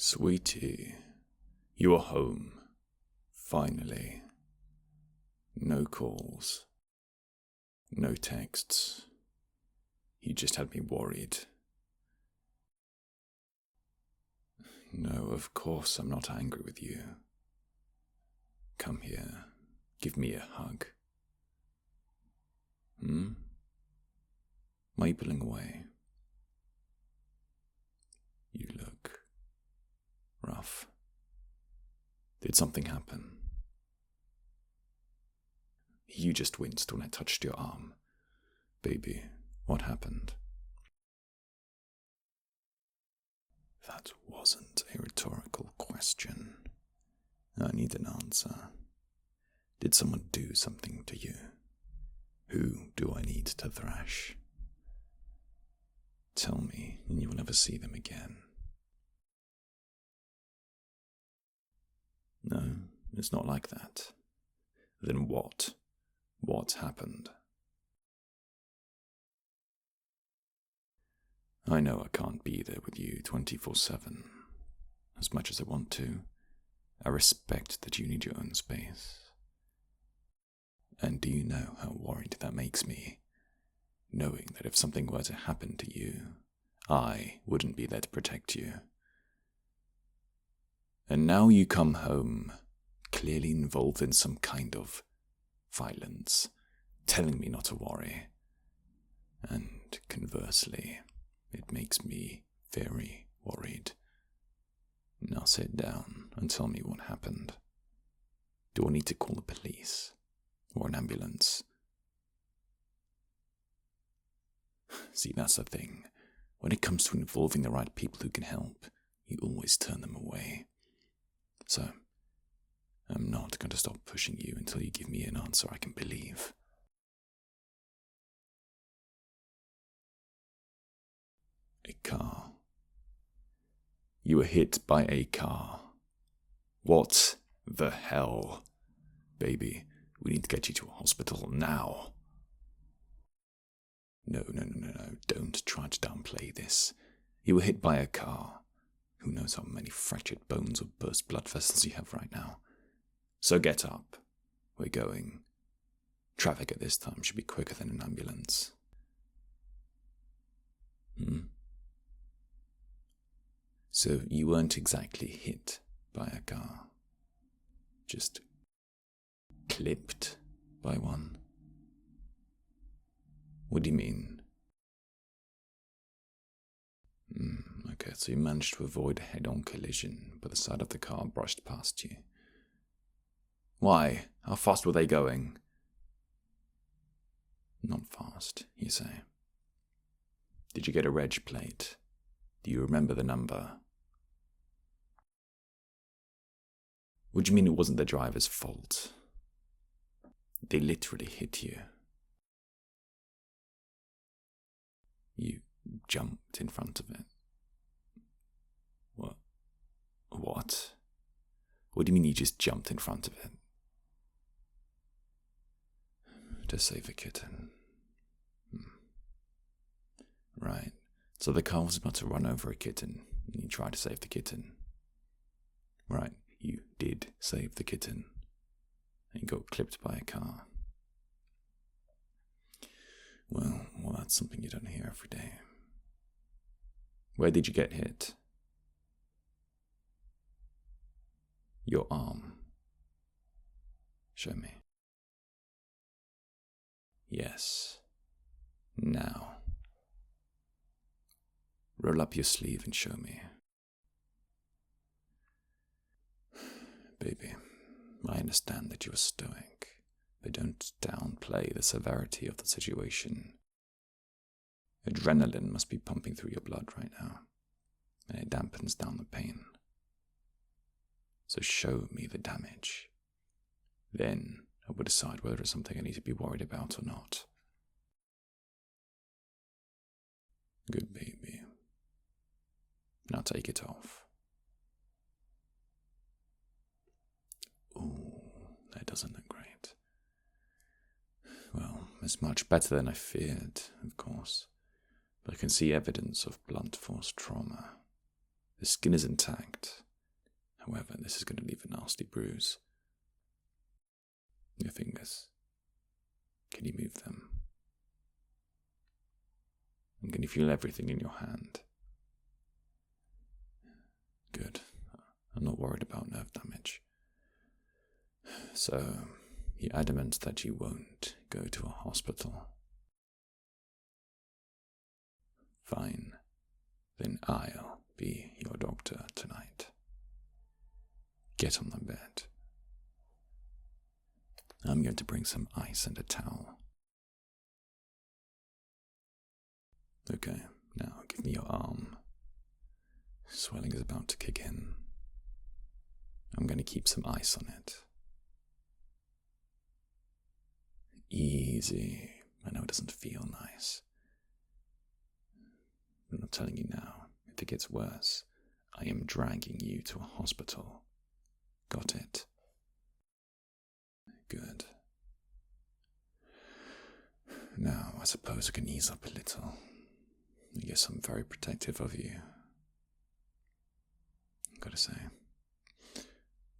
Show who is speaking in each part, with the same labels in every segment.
Speaker 1: Sweetie, you are home. Finally. No calls. No texts. You just had me worried. No, of course I'm not angry with you. Come here. Give me a hug. Why are you pulling away? You look rough. Did something happen? You just winced when I touched your arm. Baby, what happened? That wasn't a rhetorical question. I need an answer. Did someone do something to you? Who do I need to thrash? Tell me, and you will never see them again. No, it's not like that. Then what? What happened? I know I can't be there with you 24/7, as much as I want to. I respect that you need your own space. And do you know how worried that makes me? Knowing that if something were to happen to you, I wouldn't be there to protect you. And now you come home, clearly involved in some kind of violence, telling me not to worry. And conversely, it makes me very worried. Now sit down and tell me what happened. Do I need to call the police? Or an ambulance? See, that's the thing. When it comes to involving the right people who can help, you always turn them away. So, I'm not going to stop pushing you until you give me an answer I can believe. A car. You were hit by a car. What the hell? Baby, we need to get you to a hospital now. No, don't try to downplay this. You were hit by a car. Who knows how many fractured bones or burst blood vessels you have right now. So get up. We're going. Traffic at this time should be quicker than an ambulance. So you weren't exactly hit by a car. Just clipped by one. What do you mean? Okay, so you managed to avoid a head-on collision, but the side of the car brushed past you. Why? How fast were they going? Not fast, you say. Did you get a reg plate? Do you remember the number? What do you mean it wasn't the driver's fault? They literally hit you. You jumped in front of it. What? What do you mean you just jumped in front of it? To save a kitten. Right. So the car was about to run over a kitten, and you tried to save the kitten. Right, you did save the kitten, and you got clipped by a car. Well, that's something you don't hear every day. Where did you get hit? Your arm. Show me. Yes. Now. Roll up your sleeve and show me. Baby, I understand that you are stoic, but don't downplay the severity of the situation. Adrenaline must be pumping through your blood right now, and it dampens down the pain. So show me the damage. Then I will decide whether it's something I need to be worried about or not. Good baby. Now take it off. Ooh, that doesn't look great. Well, it's much better than I feared, of course. But I can see evidence of blunt force trauma. The skin is intact. However, this is going to leave a nasty bruise. Your fingers. Can you move them? And can you feel everything in your hand? Good. I'm not worried about nerve damage. So, you're adamant that you won't go to a hospital. Fine. Then I'll be your doctor tonight. Get on the bed. I'm going to bring some ice and a towel. Okay, now give me your arm. Swelling is about to kick in. I'm going to keep some ice on it. Easy. I know it doesn't feel nice. But I'm telling you now, if it gets worse, I am dragging you to a hospital. Got it? Good. Now, I suppose I can ease up a little. I guess I'm very protective of you. I've got to say,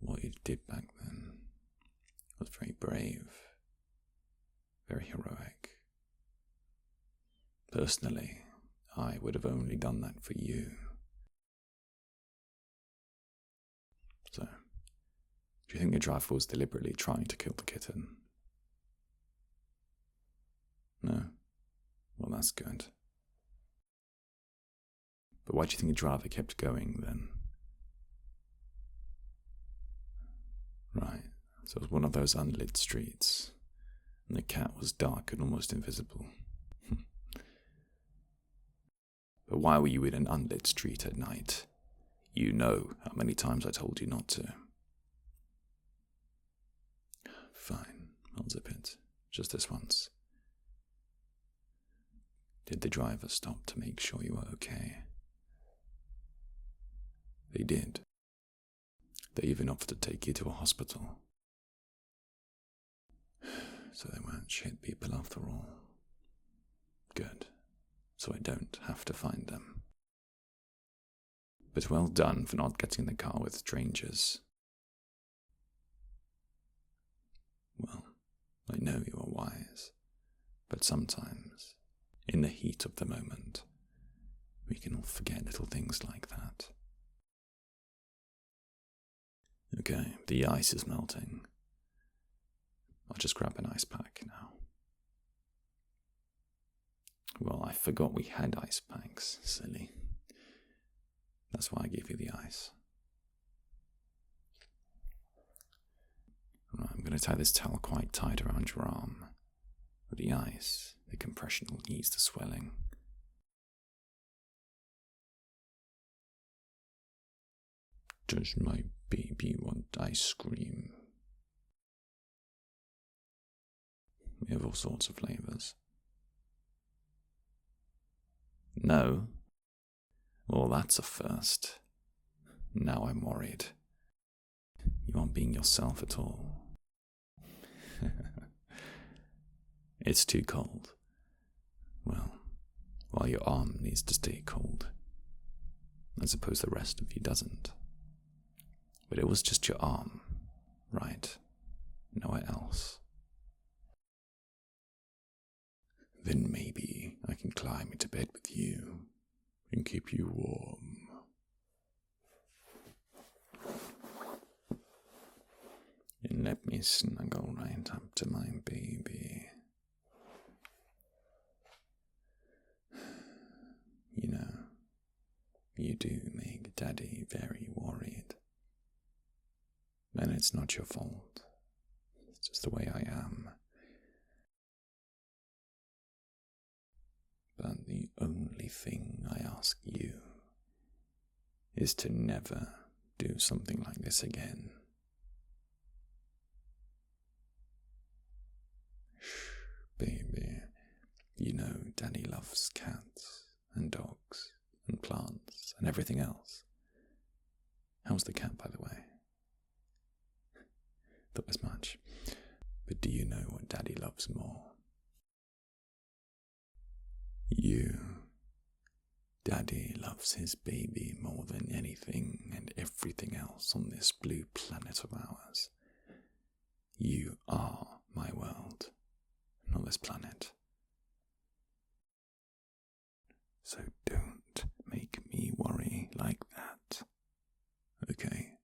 Speaker 1: what you did back then was very brave, very heroic. Personally, I would have only done that for you. So, do you think the driver was deliberately trying to kill the kitten? No? Well, that's good. But why do you think the driver kept going then? Right, so it was one of those unlit streets, and the cat was dark and almost invisible. But why were you in an unlit street at night? You know how many times I told you not to. Fine, I'll zip it. Just this once. Did the driver stop to make sure you were okay? They did. They even offered to take you to a hospital. So they weren't shit people after all. Good. So I don't have to find them. But well done for not getting in the car with strangers. Well, I know you are wise, but sometimes, in the heat of the moment, we can all forget little things like that. Okay, the ice is melting. I'll just grab an ice pack now. Well, I forgot we had ice packs, silly. That's why I gave you the ice. Right, I'm going to tie this towel quite tight around your arm. With the ice, the compression will ease the swelling. Does my baby want ice cream? We have all sorts of flavors. No? Well, that's a first. Now I'm worried. You aren't being yourself at all. It's too cold. Well, while your arm needs to stay cold, I suppose the rest of you doesn't. But it was just your arm, right? Nowhere else. Then maybe I can climb into bed with you and keep you warm. And let me snuggle right up to my baby. You know, you do make Daddy very worried. And it's not your fault. It's just the way I am. But the only thing I ask you is to never do something like this again. Shh, baby. You know Daddy loves cats and dogs and plants and everything else. How's the cat, by the way? Thought as much. But do you know what Daddy loves more? You. Daddy loves his baby more than anything and everything else on this blue planet of ours. You are my world, not this planet. So don't make me worry like that, okay?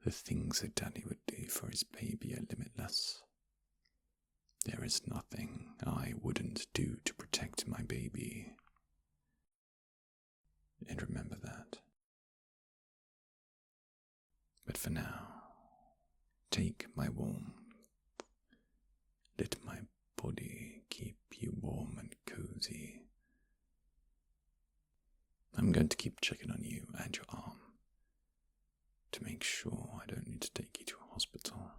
Speaker 1: The things that Daddy would do for his baby are limitless. There is nothing I wouldn't do to protect my baby. And remember that. But for now, take my warmth. Let my body keep you warm and cozy. I'm going to keep checking on you and your arm to make sure I don't need to take you to a hospital.